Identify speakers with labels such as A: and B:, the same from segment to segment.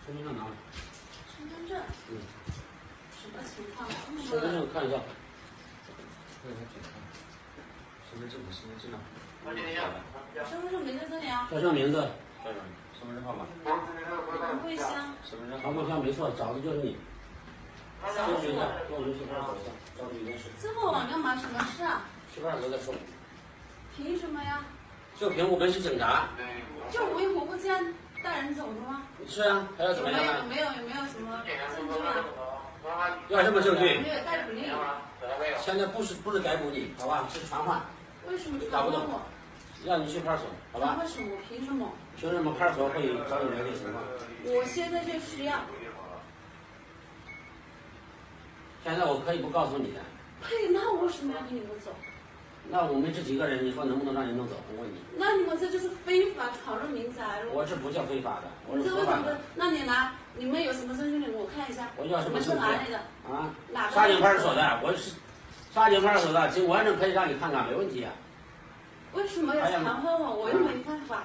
A: 身份证拿来。
B: 身份证。
A: 嗯。
B: 什么情况？
A: 身份证看一下。看一下检查。身份证呢？
B: 身份证没在这里啊。
A: 叫上名字，叫上身份证号码。
B: 杨桂香。
A: 身份证号码。杨桂香没错，找的就是你。就是一下，跟我们去派出所一下，交代一件事。
B: 这么晚干嘛？什么事啊？
A: 去派出所再说。
B: 凭什么呀？
A: 就凭我们是警察。
B: 就无缘无故这样带人走的吗？
A: 是啊，还要怎么样啊？
B: 有没有什么证据啊？
A: 要什么证据？
B: 没有逮捕令。
A: 现在不是逮捕你，好吧？是传唤。
B: 为什么传唤我？
A: 让你去派出所，好吧？
B: 为什么？凭什么？
A: 凭什么派出所会找你了解情况？
B: 我现在就需要。
A: 现在我可以不告诉你的。
B: 呸！那我为什么要跟你们走？
A: 那我们这几个人，你说能不能让人弄走？我问你。
B: 那你们这就是非法闯入民宅了。
A: 我这不叫非法的，我是
B: 合法的。那你们有什么证据？我看一下。
A: 我要什么证据？
B: 是哪里的？
A: 啊？
B: 哪个？
A: 沙井派出所的，我是沙井派出所的，经完整可以让你看看，没问题啊。
B: 为什么要传唤我？我又没犯法。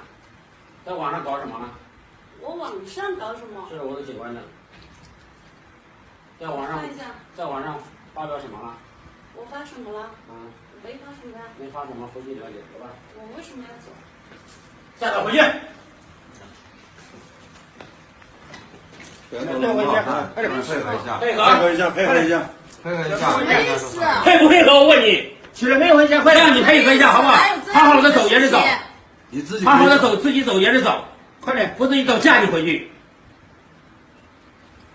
A: 在网上搞什么了？
B: 我网上搞什么？
A: 这是我的警官证。在网上发表什么了？
B: 我发什么了？
A: 嗯。
B: 没发什么呀。
A: 没发什么，回去了解，好吧？
B: 我为什么要走？
A: 下课回去。
C: 别弄了，快点配合一下，
A: 配合
C: 一下，配合一下，配合一下。
B: 什么意思？
A: 配不配合？我问你。起来配合一下，快让你配合一下，好不好？好好的走，沿着走。
C: 你自己
A: 好好的走，自己走，沿着走，快点，不是一走架你回去。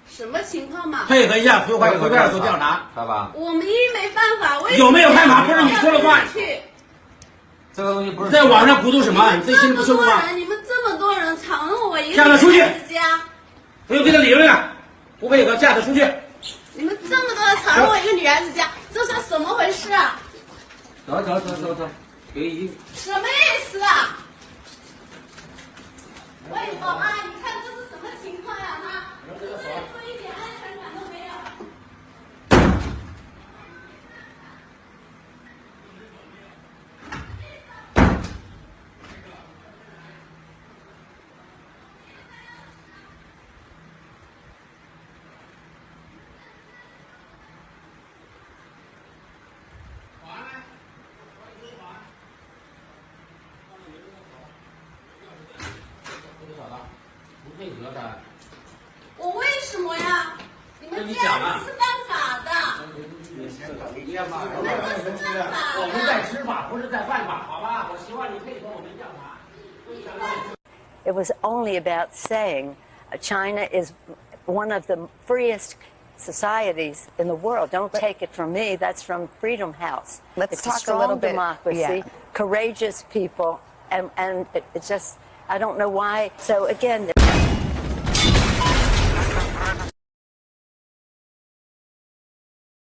B: 什么情况嘛？
A: 配合一下，回派出所调查，
C: 好吧？
B: 我们一没犯法，
A: 有没有犯法？不是你说了算。
C: 这个东西不是
A: 在网上鼓动什么？你自己心里不清楚吗？
B: 你们这么多人闯入我一个
A: 架他出去
B: 家，
A: 不用跟他理论了，不配合，架他出去。
B: 你们这么多人闯入我一个女孩子家，这是怎么回事啊？
C: 走，给一。
B: 什么意思啊？喂，宝妈，你看这是什么情况呀？哈，这一点安全感都没有。
A: 不配合的。
B: 我为什么呀？你们这样是犯法的。
A: 我们在执法，不是在犯法，好吧？我希望你配合我们调查。
D: It was only about saying China is one of the freest societies in the world. Don't take it from me. That's from Freedom House.
E: Let's
D: it's
E: talk
D: a strong
E: a little bit.
D: democracy,
E: Yeah.
D: courageous people, and it's just, I don't know why. So again,